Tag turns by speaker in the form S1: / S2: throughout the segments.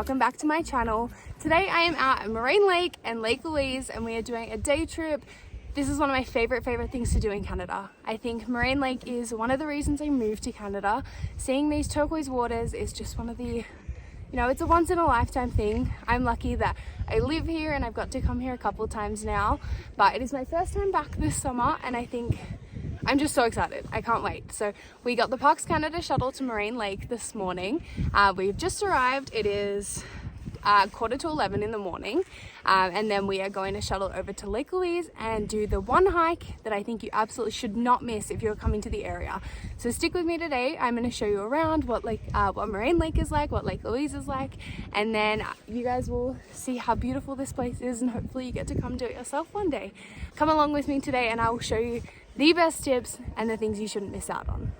S1: welcome back to my channel. Today I am out at Moraine Lake and Lake Louise and we are doing a day trip. This is one of my favorite things to do in Canada. I think Moraine Lake is one of the reasons I moved to Canada. Seeing these turquoise waters is just one of the, it's a once in a lifetime thing. I'm lucky that I live here and I've got to come here a couple times now, but it is my first time back this summer and I think I'm just so excited. I can't wait. So we got the Parks Canada shuttle to Moraine Lake this morning. We've just arrived. It is 10:45 in the morning, and then we are going to shuttle over to Lake Louise and do the one hike that I think you absolutely should not miss if you're coming to the area. So stick with me today. I'm going to show you around what Moraine Lake is like, what Lake Louise is like, and then you guys will see how beautiful this place is and hopefully you get to come do it yourself one day. Come along with me today and I will show you the best tips and the things you shouldn't miss out on.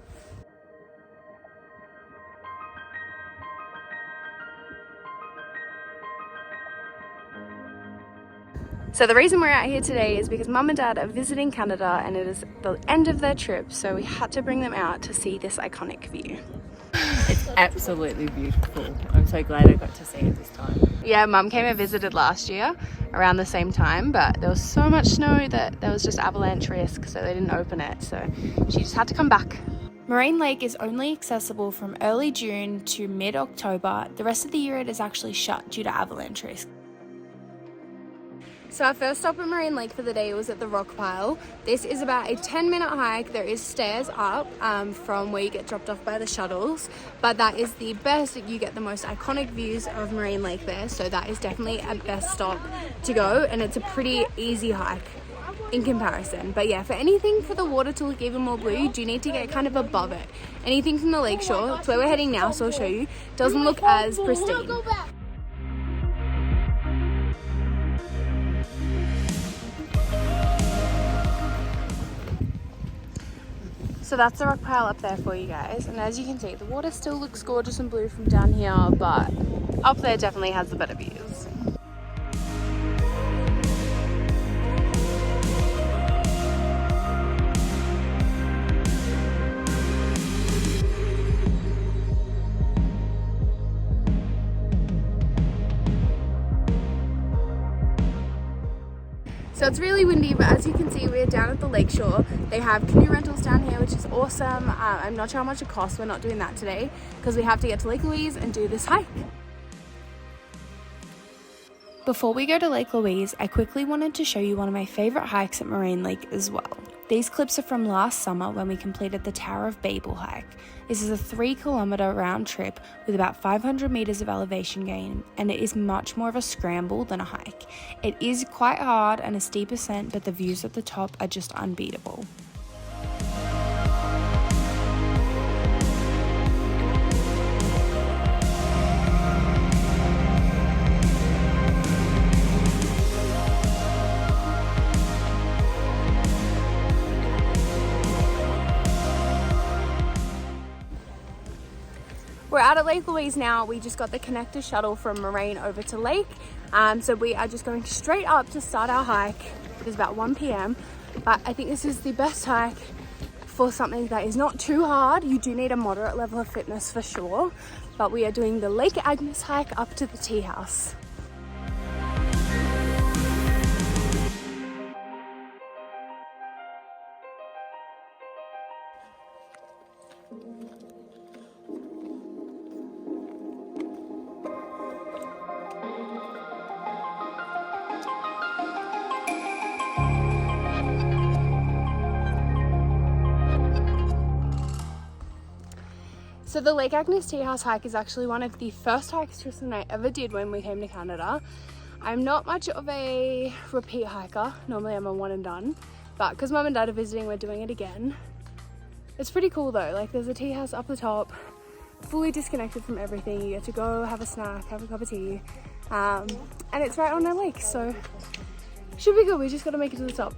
S1: So the reason we're out here today is because Mum and Dad are visiting Canada and it is the end of their trip, so we had to bring them out to see this iconic view.
S2: It's absolutely beautiful. I'm so glad I got to see it this time.
S1: Yeah, Mum came and visited last year around the same time, but there was so much snow that there was just avalanche risk, so they didn't open it, so she just had to come back. Moraine Lake is only accessible from early June to mid-October. The rest of the year it is actually shut due to avalanche risk. So our first stop at Moraine Lake for the day was at the rock pile. This is about a 10-minute hike. There is stairs up from where you get dropped off by the shuttles, but that is the best. You get the most iconic views of Moraine Lake there, so that is definitely a best stop to go, and it's a pretty easy hike in comparison. But yeah, for anything for the water to look even more blue, you do need to get kind of above it. Anything from the lakeshore, it's where we're heading now, so I'll show you, doesn't look as pristine. So that's the rock pile up there for you guys, and as you can see the water still looks gorgeous and blue from down here, but up there definitely has the better views. So it's really windy, but as you can see, we're down at the lakeshore. They have canoe rentals down here, which is awesome. I'm not sure how much it costs. We're not doing that today because we have to get to Lake Louise and do this hike. Before we go to Lake Louise, I quickly wanted to show you one of my favorite hikes at Moraine Lake as well. These clips are from last summer when we completed the Tower of Babel hike. This is a 3-kilometer round trip with about 500 meters of elevation gain, and it is much more of a scramble than a hike. It is quite hard and a steep ascent, but the views at the top are just unbeatable. We're out at Lake Louise now. We just got the connector shuttle from Moraine over to Lake. So we are just going straight up to start our hike. It is about 1 p.m. But I think this is the best hike for something that is not too hard. You do need a moderate level of fitness for sure. But we are doing the Lake Agnes hike up to the tea house. So the Lake Agnes Tea House hike is actually one of the first hikes Tristan and I ever did when we came to Canada. I'm not much of a repeat hiker. Normally I'm a one and done, but because Mum and Dad are visiting, we're doing it again. It's pretty cool though. Like there's a tea house up the top, fully disconnected from everything. You get to go have a snack, have a cup of tea, and it's right on our lake, so should be good. We just got to make it to the top.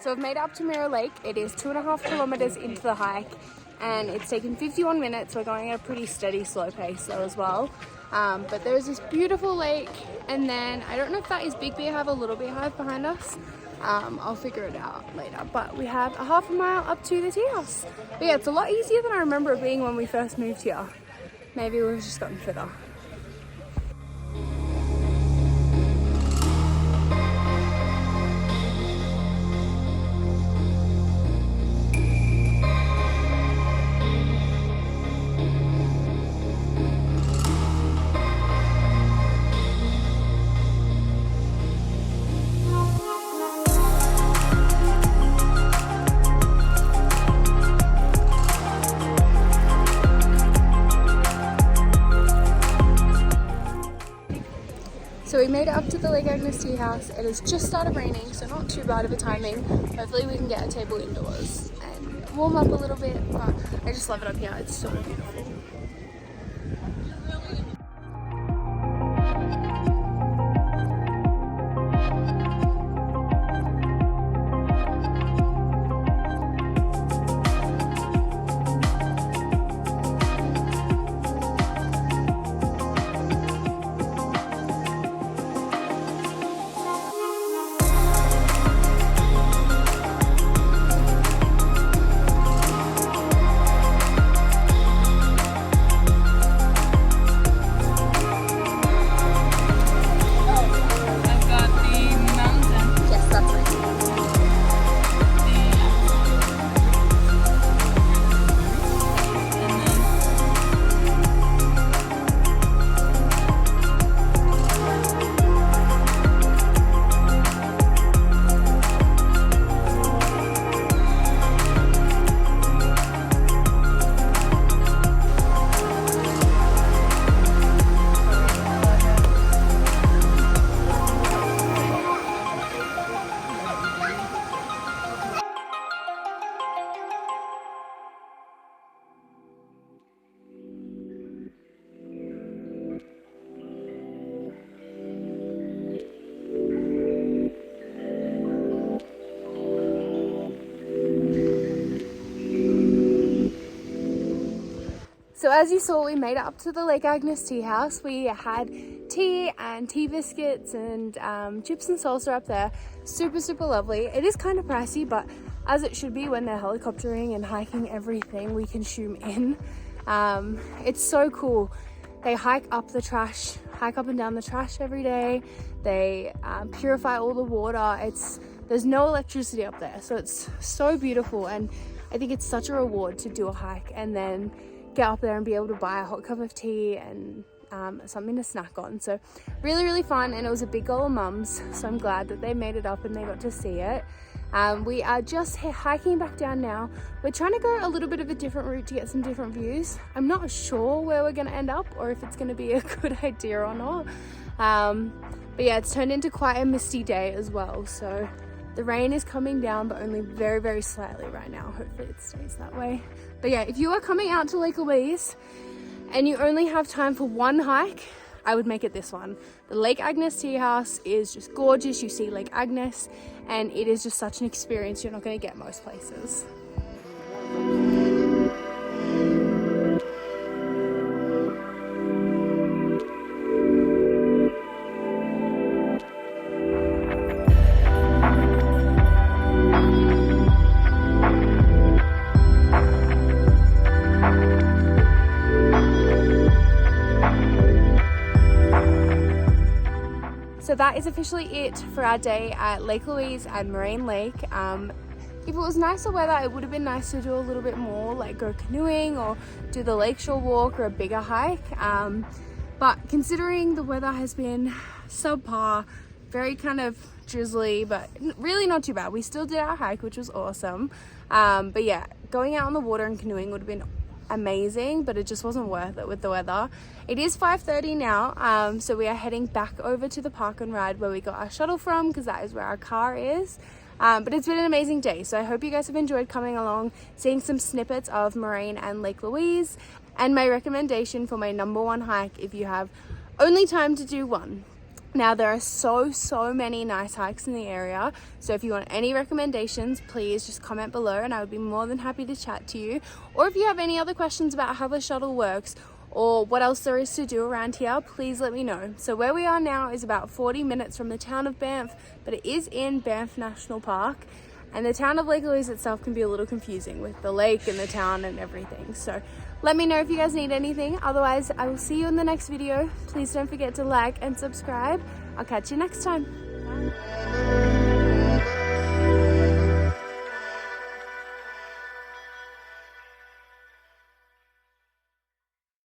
S1: So I've made it up to Mirror Lake. It is 2.5 kilometers into the hike and it's taken 51 minutes. We're going at a pretty steady, slow pace though as well. But there's this beautiful lake, and then I don't know if that is Big Beer Hive or Little Beer Hive behind us. I'll figure it out later, but we have a half a mile up to the tea house. But yeah, it's a lot easier than I remember it being when we first moved here. Maybe we've just gotten fitter. So we made it up to the Lake Agnes Tea House. It has just started raining, so not too bad of a timing. Hopefully we can get a table indoors and warm up a little bit, but I just love it up here. It's so beautiful. So as you saw, we made it up to the Lake Agnes Tea House. We had tea and tea biscuits and chips and salsa up there. Super, super lovely. It is kind of pricey, but as it should be when they're helicoptering and hiking everything we consume in. It's so cool. They hike up and down the trash every day. They purify all the water. There's no electricity up there, so it's so beautiful, and I think it's such a reward to do a hike and then get up there and be able to buy a hot cup of tea and something to snack on. So really, really fun, and it was a big goal of Mum's, so I'm glad that they made it up and they got to see it. We are just hiking back down now. We're trying to go a little bit of a different route to get some different views. I'm not sure where we're going to end up or if it's going to be a good idea or not. But yeah, it's turned into quite a misty day as well. So the rain is coming down, but only very, very slightly right now. Hopefully it stays that way. But yeah, if you are coming out to Lake Louise and you only have time for one hike, I would make it this one. The Lake Agnes Tea House is just gorgeous. You see Lake Agnes, and it is just such an experience you're not going to get most places. So that is officially it for our day at Lake Louise and Moraine Lake. If it was nicer weather, it would have been nice to do a little bit more, like go canoeing or do the lakeshore walk or a bigger hike. But considering the weather has been subpar, very kind of drizzly, but really not too bad. We still did our hike, which was awesome. But yeah, going out on the water and canoeing would have been amazing, but it just wasn't worth it with the weather. It is 5:30 now, so we are heading back over to the park and ride where we got our shuttle from, because that is where our car is. But it's been an amazing day, so I hope you guys have enjoyed coming along, seeing some snippets of Moraine and Lake Louise, and my recommendation for my #1 hike if you have only time to do one. Now, there are so many nice hikes in the area, so if you want any recommendations, please just comment below and I would be more than happy to chat to you. Or if you have any other questions about how the shuttle works, or what else there is to do around here, please let me know. So where we are now is about 40 minutes from the town of Banff, but it is in Banff National Park. And the town of Lake Louise itself can be a little confusing with the lake and the town and everything. So let me know if you guys need anything. Otherwise, I will see you in the next video. Please don't forget to like and subscribe. I'll catch you next time. Bye.